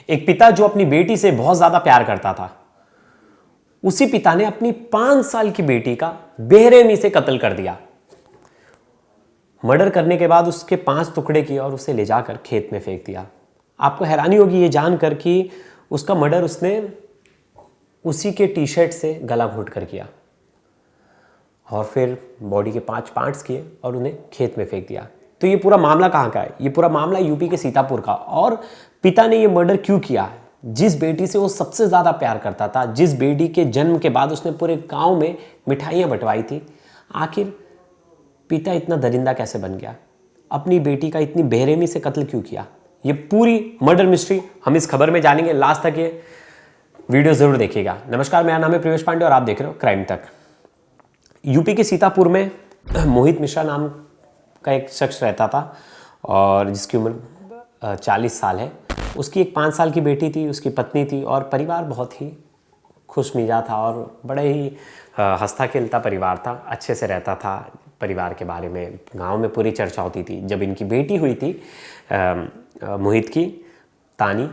एक पिता जो अपनी बेटी से बहुत ज्यादा प्यार करता था, उसी पिता ने अपनी 5 साल की बेटी का बेरहमी से कत्ल कर दिया। मर्डर करने के बाद उसके 5 टुकड़े किए और उसे ले जाकर खेत में फेंक दिया। आपको हैरानी होगी ये जानकर कि उसका मर्डर उसने उसी के टी शर्ट से गला घोट कर किया और फिर बॉडी के 5 पार्ट्स किए और उन्हें खेत में फेंक दिया। तो ये पूरा मामला कहाँ का है? ये पूरा मामला यूपी के सीतापुर का। और पिता ने ये मर्डर क्यों किया? जिस बेटी से वो सबसे ज़्यादा प्यार करता था, जिस बेटी के जन्म के बाद उसने पूरे गांव में मिठाइयाँ बंटवाई थी, आखिर पिता इतना दरिंदा कैसे बन गया? अपनी बेटी का इतनी बेरहमी से कत्ल क्यों किया? ये पूरी मर्डर मिस्ट्री हम इस खबर में जानेंगे। लास्ट तक ये वीडियो जरूर देखिएगा। नमस्कार, मेरा नाम है प्रवेश पांडे और आप देख रहे हो क्राइम तक। यूपी के सीतापुर में मोहित मिश्रा नाम का एक शख्स रहता था और जिसकी उम्र 40 साल है। उसकी एक 5 साल की बेटी थी, उसकी पत्नी थी और परिवार बहुत ही खुशमिजाज था और बड़े ही हंसता खेलता परिवार था। अच्छे से रहता था। परिवार के बारे में गांव में पूरी चर्चा होती थी। जब इनकी बेटी हुई थी मोहित की, तानी,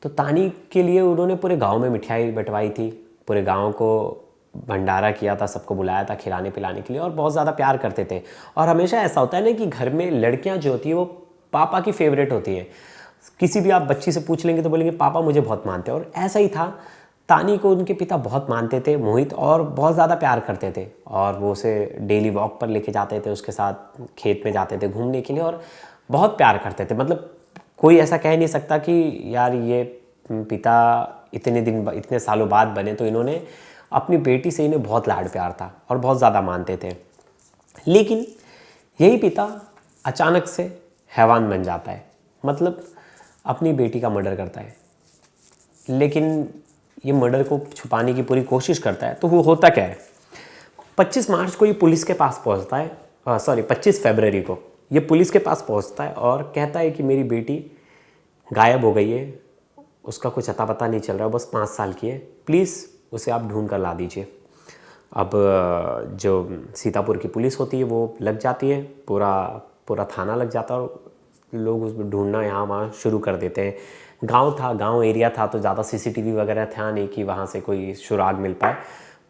तो तानी के लिए उन्होंने पूरे गांव में मिठाई बंटवाई थी। पूरे गांव को भंडारा किया था, सबको बुलाया था खिलाने पिलाने के लिए और बहुत ज़्यादा प्यार करते थे। और हमेशा ऐसा होता है ना कि घर में लड़कियां जो होती है वो पापा की फेवरेट होती है। किसी भी आप बच्ची से पूछ लेंगे तो बोलेंगे पापा मुझे बहुत मानते हैं। और ऐसा ही था, तानी को उनके पिता बहुत मानते थे मोहित, और बहुत ज़्यादा प्यार करते थे और वो उसे डेली वॉक पर लेके जाते थे, उसके साथ खेत में जाते थे घूमने के लिए और बहुत प्यार करते थे। मतलब कोई ऐसा कह नहीं सकता कि यार ये पिता इतने सालों बाद बने तो इन्होंने अपनी बेटी से इन्हें बहुत लाड प्यार था और बहुत ज़्यादा मानते थे। लेकिन यही पिता अचानक से हैवान बन जाता है, मतलब अपनी बेटी का मर्डर करता है। लेकिन ये मर्डर को छुपाने की पूरी कोशिश करता है। तो वो होता क्या है, 25 मार्च को ये पुलिस के पास पहुंचता है, 25 फरवरी को ये पुलिस के पास पहुंचता है और कहता है कि मेरी बेटी गायब हो गई है, उसका कुछ अता पता नहीं चल रहा, बस 5 साल की है, प्लीज़ उसे आप ढूंढ कर ला दीजिए। अब जो सीतापुर की पुलिस होती है वो लग जाती है, पूरा थाना लग जाता है और लोग उसको ढूंढना यहाँ वहाँ शुरू कर देते हैं। गांव एरिया था तो ज़्यादा सीसीटीवी वगैरह था नहीं कि वहाँ से कोई सुराग मिल पाए।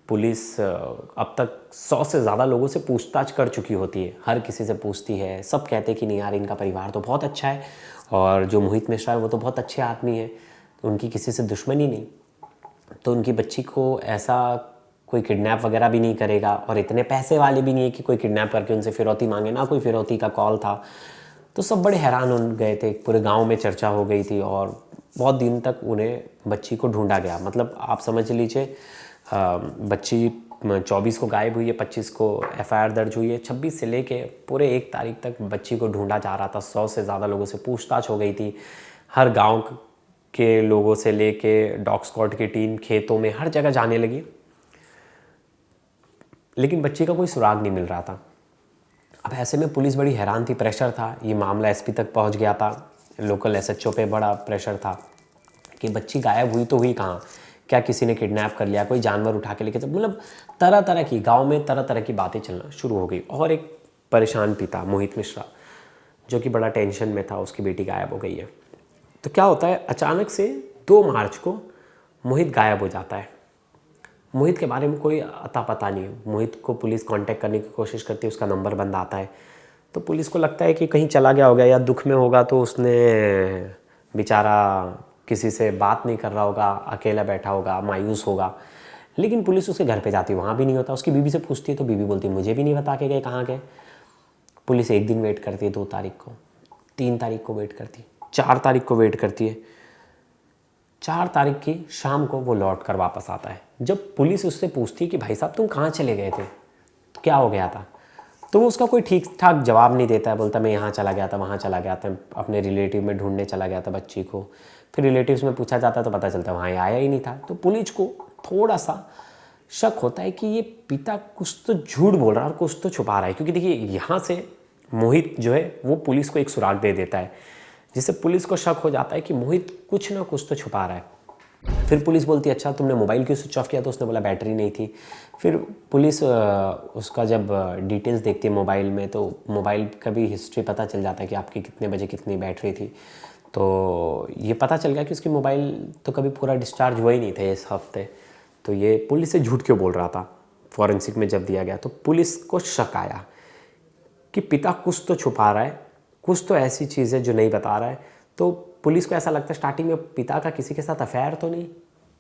पुलिस अब तक 100 से ज़्यादा लोगों से पूछताछ कर चुकी होती है, हर किसी से पूछती है। सब कहते हैं कि नहीं यार इनका परिवार तो बहुत अच्छा है और जो मोहित मिश्रा है वो तो बहुत अच्छे आदमी है, उनकी किसी से दुश्मनी नहीं, तो उनकी बच्ची को ऐसा कोई किडनैप वगैरह भी नहीं करेगा और इतने पैसे वाले भी नहीं है कि कोई किडनैप करके उनसे फिरौती मांगे, ना कोई फिरौती का कॉल था। तो सब बड़े हैरान हो गए थे, पूरे गांव में चर्चा हो गई थी और बहुत दिन तक उन्हें बच्ची को ढूंढा गया। मतलब आप समझ लीजिए बच्ची 24 को गायब हुई है, 25 को FIR दर्ज हुई है, 26 से लेके पूरे 1 तारीख तक बच्ची को ढूंढा जा रहा था। 100 से ज़्यादा लोगों से पूछताछ हो गई थी, हर गाँव के लोगों से लेके डॉग स्क्वाड की टीम खेतों में हर जगह जाने लगी, लेकिन बच्ची का कोई सुराग नहीं मिल रहा था। अब ऐसे में पुलिस बड़ी हैरान थी, प्रेशर था, ये मामला SP तक पहुंच गया था, लोकल SHO पे बड़ा प्रेशर था कि बच्ची गायब हुई तो हुई कहाँ, क्या किसी ने किडनैप कर लिया, कोई जानवर उठा के लेके, तो मतलब तरह तरह की गांव में तरह तरह की बातें चलना शुरू हो गई। और एक परेशान पिता मोहित मिश्रा जो कि बड़ा टेंशन में था, उसकी बेटी गायब हो गई है। तो क्या होता है, अचानक से 2 मार्च को मोहित गायब हो जाता है। मोहित के बारे में कोई अता पता नहीं। मोहित को पुलिस कांटेक्ट करने की कोशिश करती है, उसका नंबर बंद आता है। तो पुलिस को लगता है कि कहीं चला गया होगा या दुख में होगा, तो उसने बेचारा किसी से बात नहीं कर रहा होगा, अकेला बैठा होगा, मायूस होगा। लेकिन पुलिस उसके घर पे जाती है, वहाँ भी नहीं होता। उसकी बीवी से पूछती है तो बीवी बोलती है मुझे भी नहीं बता के गए कहाँ गए। पुलिस एक दिन वेट करती है, 2 तारीख को, 3 तारीख को वेट करती है, 4 तारीख को वेट करती है। 4 तारीख की शाम को वो लौट कर वापस आता है। जब पुलिस उससे पूछती है कि भाई साहब तुम कहाँ चले गए थे, तो क्या हो गया था, तो वो उसका कोई ठीक ठाक जवाब नहीं देता है। बोलता मैं यहाँ चला गया था, वहाँ चला गया था, अपने रिलेटिव में ढूंढने चला गया था बच्ची को। फिर रिलेटिव्स में पूछा जाता है तो पता चलता है वहाँ आया ही नहीं था। तो पुलिस को थोड़ा सा शक होता है कि ये पिता कुछ तो झूठ बोल रहा है और कुछ तो छुपा रहा है, क्योंकि देखिए यहाँ से मोहित जो है वो पुलिस को एक सुराग दे देता है, जिससे पुलिस को शक हो जाता है कि मोहित कुछ ना कुछ तो छुपा रहा है। फिर पुलिस बोलती है अच्छा तुमने मोबाइल क्यों स्विच ऑफ किया, तो उसने बोला बैटरी नहीं थी। फिर पुलिस उसका जब डिटेल्स देखती है मोबाइल में, तो मोबाइल का भी हिस्ट्री पता चल जाता है कि आपकी कितने बजे कितनी बैटरी थी। तो ये पता चल गया कि उसकी मोबाइल तो कभी पूरा डिस्चार्ज हुआ ही नहीं था इस हफ्ते। तो ये पुलिस से झूठ क्यों बोल रहा था। फॉरेंसिक में जब दिया गया तो पुलिस को शक आया कि पिता कुछ तो छुपा रहा है, कुछ तो ऐसी चीज़ है जो नहीं बता रहा है। तो पुलिस को ऐसा लगता है स्टार्टिंग में पिता का किसी के साथ अफेयर तो नहीं,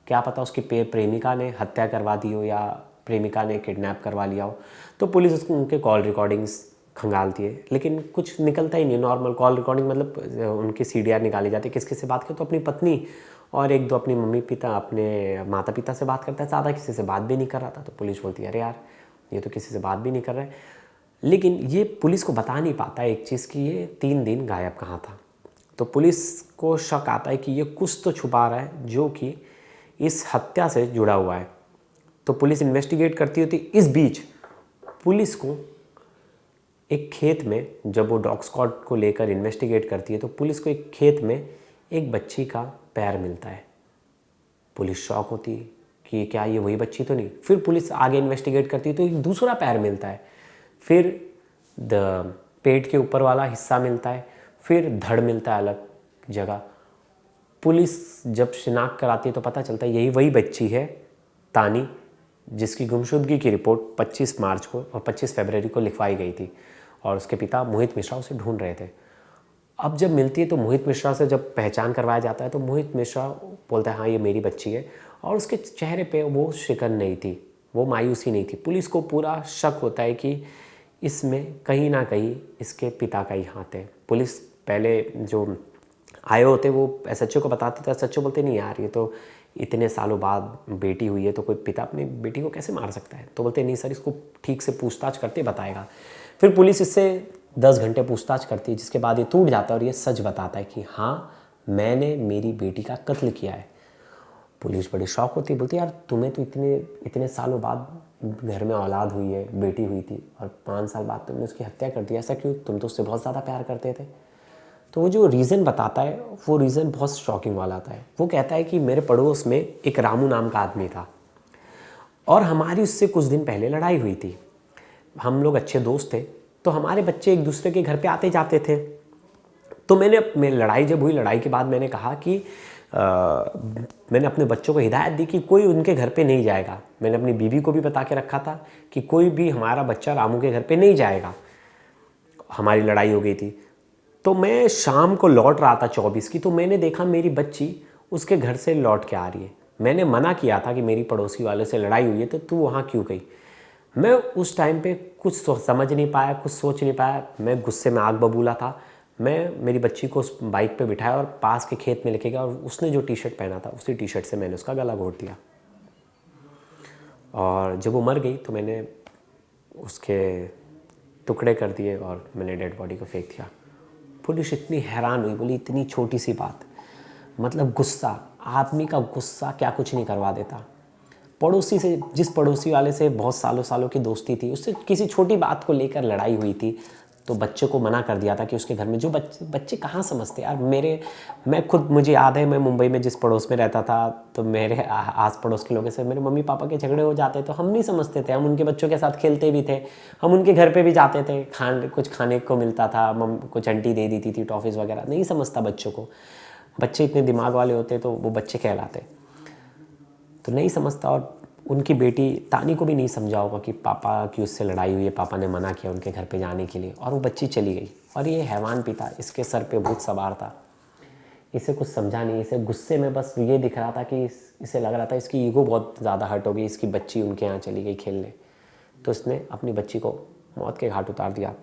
क्या पता उसकी प्रेमिका ने हत्या करवा दी हो या प्रेमिका ने किडनैप करवा लिया हो। तो पुलिस उसको उनके कॉल रिकॉर्डिंग्स खंगालती है, लेकिन कुछ निकलता ही नहीं। नॉर्मल कॉल रिकॉर्डिंग मतलब उनकी सीडीआर निकाली जाती है, किसके से बात करते तो अपनी पत्नी और एक दो अपनी मम्मी पिता अपने माता पिता से बात करता है, ज़्यादा किसी से बात भी नहीं कर रहा था। तो पुलिस बोलती है अरे यार ये तो किसी से बात भी नहीं कर रहा है। लेकिन ये पुलिस को बता नहीं पाता एक चीज़ कि ये 3 दिन गायब कहाँ था। तो पुलिस को शक आता है कि ये कुछ तो छुपा रहा है जो कि इस हत्या से जुड़ा हुआ है। तो पुलिस इन्वेस्टिगेट करती होती। इस बीच पुलिस को एक खेत में, जब वो डॉग स्क्वाड को लेकर इन्वेस्टिगेट करती है, तो पुलिस को एक खेत में एक बच्ची का पैर मिलता है। पुलिस शॉक होती है कि क्या ये वही बच्ची तो नहीं। फिर पुलिस आगे इन्वेस्टिगेट करती है तो एक दूसरा पैर मिलता है, फिर पेट के ऊपर वाला हिस्सा मिलता है, फिर धड़ मिलता है अलग जगह। पुलिस जब शिनाख्त कराती है तो पता चलता है यही वही बच्ची है तानी, जिसकी गुमशुदगी की रिपोर्ट 25 मार्च को और 25 फरवरी को लिखवाई गई थी और उसके पिता मोहित मिश्रा उसे ढूंढ रहे थे। अब जब मिलती है तो मोहित मिश्रा से जब पहचान करवाया जाता है तो मोहित मिश्रा बोलता है हाँ ये मेरी बच्ची है, और उसके चेहरे पे वो शिकन नहीं थी, वो मायूसी नहीं थी। पुलिस को पूरा शक होता है कि इसमें कहीं ना कहीं इसके पिता का ही हाथ है। पुलिस पहले जो आए होते वो एसएचओ को बताते थे, एसएचओ बोलते नहीं यार ये तो इतने सालों बाद बेटी हुई है तो कोई पिता अपनी बेटी को कैसे मार सकता है। तो बोलते नहीं सर इसको ठीक से पूछताछ करते बताएगा। फिर पुलिस इससे 10 घंटे पूछताछ करती है, जिसके बाद ये टूट जाता है और ये सच बताता है कि हाँ मैंने मेरी बेटी का कत्ल किया है। पुलिस बड़ी शॉक होती है, बोलती है यार तुम्हें तो इतने सालों बाद घर में औलाद हुई है, बेटी हुई थी, और 5 साल बाद तुमने उसकी हत्या कर दी, ऐसा क्यों, तुम तो उससे बहुत ज़्यादा प्यार करते थे। तो वो जो रीज़न बताता है वो रीज़न बहुत शॉकिंग वाला आता है। वो कहता है कि मेरे पड़ोस में एक रामू नाम का आदमी था और हमारी उससे कुछ दिन पहले लड़ाई हुई थी। हम लोग अच्छे दोस्त थे तो हमारे बच्चे एक दूसरे के घर पे आते जाते थे। तो मैंने लड़ाई जब हुई, लड़ाई के बाद मैंने कहा कि मैंने अपने बच्चों को हिदायत दी कि कोई उनके घर पे नहीं जाएगा। मैंने अपनी बीवी को भी बता के रखा था कि कोई भी हमारा बच्चा रामू के घर पे नहीं जाएगा। हमारी लड़ाई हो गई थी तो मैं शाम को लौट रहा था 24 की, तो मैंने देखा मेरी बच्ची उसके घर से लौट के आ रही है। मैंने मना किया था कि मेरी पड़ोसी वाले से लड़ाई हुई है तो तू वहाँ क्यों गई। मैं उस टाइम पे कुछ समझ नहीं पाया, कुछ सोच नहीं पाया, मैं गुस्से में आग बबूला था। मैं मेरी बच्ची को उस बाइक पे बिठाया और पास के खेत में लेके गया, और उसने जो टी शर्ट पहना था उसी टी शर्ट से मैंने उसका गला घोट दिया। और जब वो मर गई तो मैंने उसके टुकड़े कर दिए और मैंने डेड बॉडी को फेंक दिया। पुलिस इतनी हैरान हुई, बोली इतनी छोटी सी बात, मतलब गुस्सा, आदमी का गुस्सा क्या कुछ नहीं करवा देता। पड़ोसी से, जिस पड़ोसी वाले से बहुत सालों सालों की दोस्ती थी, उससे किसी छोटी बात को लेकर लड़ाई हुई थी तो बच्चे को मना कर दिया था कि उसके घर में, जो बच्चे कहाँ समझते यार। मैं खुद, मुझे याद है मैं मुंबई में जिस पड़ोस में रहता था तो मेरे आस पड़ोस के लोगों से मेरे मम्मी पापा के झगड़े हो जाते तो हम नहीं समझते थे, हम उनके बच्चों के साथ खेलते भी थे, हम उनके घर पे भी जाते थे, कुछ खाने को मिलता था, कुछ आंटी दे देती थी टॉफ़ीज़ वगैरह। नहीं समझता बच्चों को, बच्चे इतने दिमाग वाले होते तो वो बच्चे कहलाते, तो नहीं समझता। और उनकी बेटी तानी को भी नहीं समझा होगा कि पापा की उससे लड़ाई हुई है, पापा ने मना किया उनके घर पे जाने के लिए, और वो बच्ची चली गई। और ये हैवान पिता, इसके सर पे भूत सवार था, इसे कुछ समझा नहीं, इसे गुस्से में बस ये दिख रहा था कि इसे लग रहा था इसकी ईगो बहुत ज़्यादा हर्ट हो गई, इसकी बच्ची उनके यहाँ चली गई खेलने, तो इसने अपनी बच्ची को मौत के घाट उतार दिया।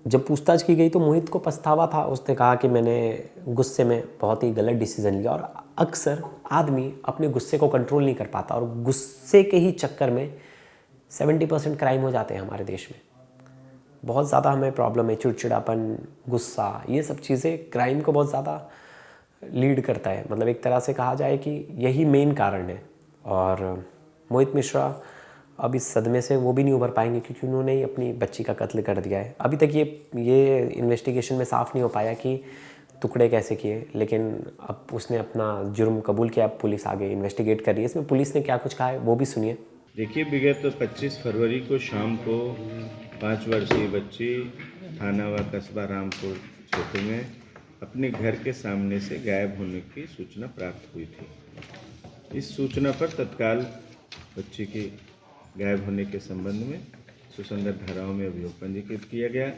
जब पूछताछ की गई तो मोहित को पछतावा था, उसने कहा कि मैंने गुस्से में बहुत ही गलत डिसीज़न लिया। और अक्सर आदमी अपने गुस्से को कंट्रोल नहीं कर पाता और गुस्से के ही चक्कर में 70% क्राइम हो जाते हैं हमारे देश में। बहुत ज़्यादा हमें प्रॉब्लम है, चिड़चिड़ापन, गुस्सा, ये सब चीज़ें क्राइम को बहुत ज़्यादा लीड करता है। मतलब एक तरह से कहा जाए कि यही मेन कारण है। और मोहित मिश्रा अब इस सदमे से वो भी नहीं उभर पाएंगे क्योंकि उन्होंने ही अपनी बच्ची का कत्ल कर दिया है। अभी तक ये इन्वेस्टिगेशन में साफ़ नहीं हो पाया कि टुकड़े कैसे किए, लेकिन अब उसने अपना जुर्म कबूल किया। अब पुलिस आगे इन्वेस्टिगेट कर रही है। इसमें पुलिस ने क्या कुछ कहा है वो भी सुनिए। देखिए, विगत 25 फरवरी को शाम को 5 वर्षीय बच्ची थाना व कस्बा रामपुर क्षेत्र में अपने घर के सामने से गायब होने की सूचना प्राप्त हुई थी। इस सूचना पर तत्काल बच्चे के गायब होने के संबंध में सुसंगत धाराओं में अभियोग पंजीकृत किया गया।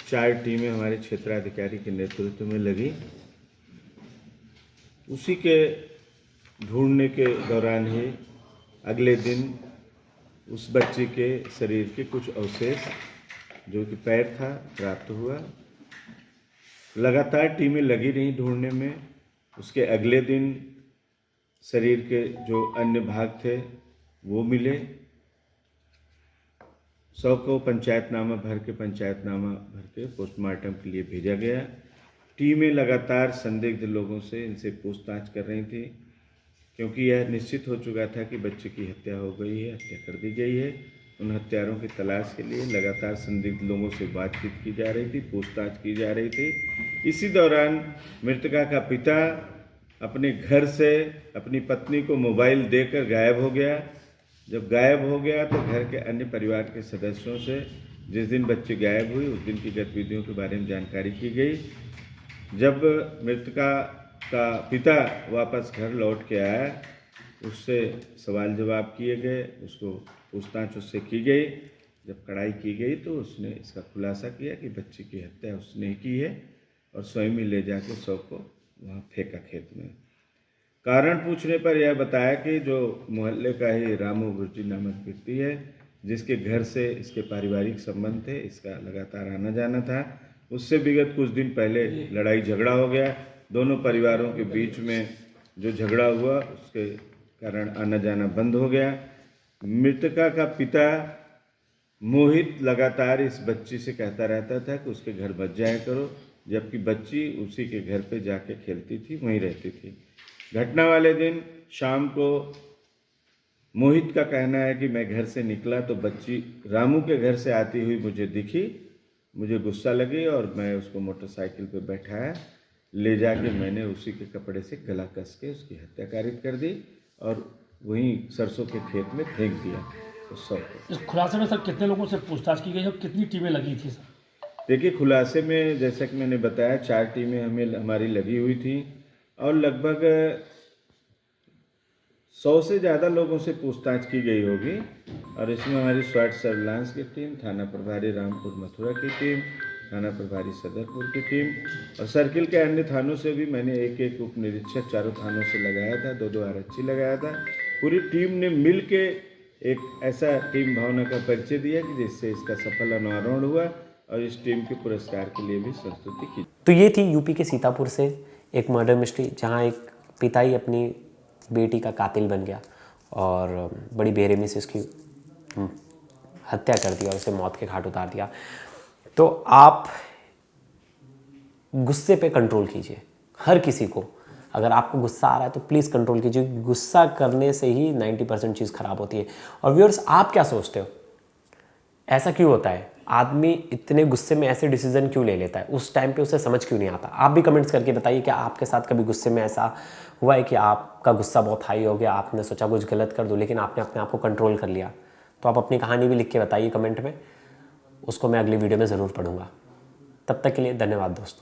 4 टीमें हमारे क्षेत्राधिकारी के नेतृत्व में लगी। उसी के ढूंढने के दौरान ही अगले दिन उस बच्चे के शरीर के कुछ अवशेष जो कि पैर था प्राप्त हुआ। लगातार टीमें लगी रहीं ढूंढने में। उसके अगले दिन शरीर के जो अन्य भाग थे वो मिले। शव को पंचायतनामा भर के पोस्टमार्टम के लिए भेजा गया। टीमें लगातार संदिग्ध लोगों से इनसे पूछताछ कर रही थी, क्योंकि यह निश्चित हो चुका था कि बच्चे की हत्या हो गई है, हत्या कर दी गई है। उन हत्यारों की तलाश के लिए लगातार संदिग्ध लोगों से बातचीत की जा रही थी, पूछताछ की जा रही थी। इसी दौरान मृतका का पिता अपने घर से अपनी पत्नी को मोबाइल देकर गायब हो गया। जब गायब हो गया तो घर के अन्य परिवार के सदस्यों से जिस दिन बच्चे गायब हुई उस दिन की गतिविधियों के बारे में जानकारी की गई। जब मृतका का पिता वापस घर लौट के आया, उससे सवाल जवाब किए गए, उसको पूछताछ उससे की गई। जब कड़ाई की गई तो उसने इसका खुलासा किया कि बच्चे की हत्या उसने ही की है और स्वयं ही ले जाके शव को वहाँ फेंका खेत में। कारण पूछने पर यह बताया कि जो मोहल्ले का ही रामू गुर्जी नामक व्यक्ति है, जिसके घर से इसके पारिवारिक संबंध थे, इसका लगातार आना जाना था, उससे विगत कुछ दिन पहले लड़ाई झगड़ा हो गया। दोनों परिवारों के बीच में जो झगड़ा हुआ उसके कारण आना जाना बंद हो गया। मृतका का पिता मोहित लगातार इस बच्ची से कहता रहता था कि उसके घर मत जाया करो, जबकि बच्ची उसी के घर पे जाके खेलती थी, वहीं रहती थी। घटना वाले दिन शाम को मोहित का कहना है कि मैं घर से निकला तो बच्ची रामू के घर से आती हुई मुझे दिखी। मुझे गुस्सा लगी और मैं उसको मोटरसाइकिल पे बैठाया, ले जाके मैंने उसी के कपड़े से गला कस के उसकी हत्या कारित कर दी और वहीं सरसों के खेत में फेंक दिया उस शव को। इस खुलासे में सर कितने लोगों से पूछताछ की गई और कितनी टीमें लगी थी सर? देखिए, खुलासे में जैसा कि मैंने बताया 4 टीमें हमारी लगी हुई थी और लगभग 100 से ज़्यादा लोगों से पूछताछ की गई होगी। और इसमें हमारी स्वाट सर्विलांस की टीम, थाना प्रभारी रामपुर मथुरा की टीम, थाना प्रभारी सदरपुर की टीम और सर्किल के अन्य थानों से भी मैंने एक उप निरीक्षक चारों थानों से लगाया था, 2 आरक्षी लगाया था। पूरी टीम ने मिल के एक ऐसा टीम भावना का परिचय दिया कि जिससे इसका सफल अनावरण हुआ और इस टीम के पुरस्कार के लिए भी संस्तुति की। तो ये थी यूपी के सीतापुर से एक मर्डर मिस्ट्री, जहाँ एक पिता ही अपनी बेटी का कातिल बन गया और बड़ी बेरहमी से उसकी हत्या कर दी और उसे मौत के घाट उतार दिया। तो आप गुस्से पे कंट्रोल कीजिए। हर किसी को अगर आपको गुस्सा आ रहा है तो प्लीज़ कंट्रोल कीजिए। गुस्सा करने से ही 90% चीज़ ख़राब होती है। और व्यूअर्स, आप क्या सोचते हो, ऐसा क्यों होता है? आदमी इतने गुस्से में ऐसे डिसीजन क्यों ले लेता है? उस टाइम पे उसे समझ क्यों नहीं आता? आप भी कमेंट्स करके बताइए कि आपके साथ कभी गुस्से में ऐसा हुआ है कि आपका गुस्सा बहुत हाई हो गया, आपने सोचा कुछ गलत कर दो लेकिन आपने अपने आप को कंट्रोल कर लिया? तो आप अपनी कहानी भी लिख के बताइए कमेंट में, उसको मैं अगली वीडियो में ज़रूर पढ़ूंगा। तब तक के लिए धन्यवाद दोस्तों।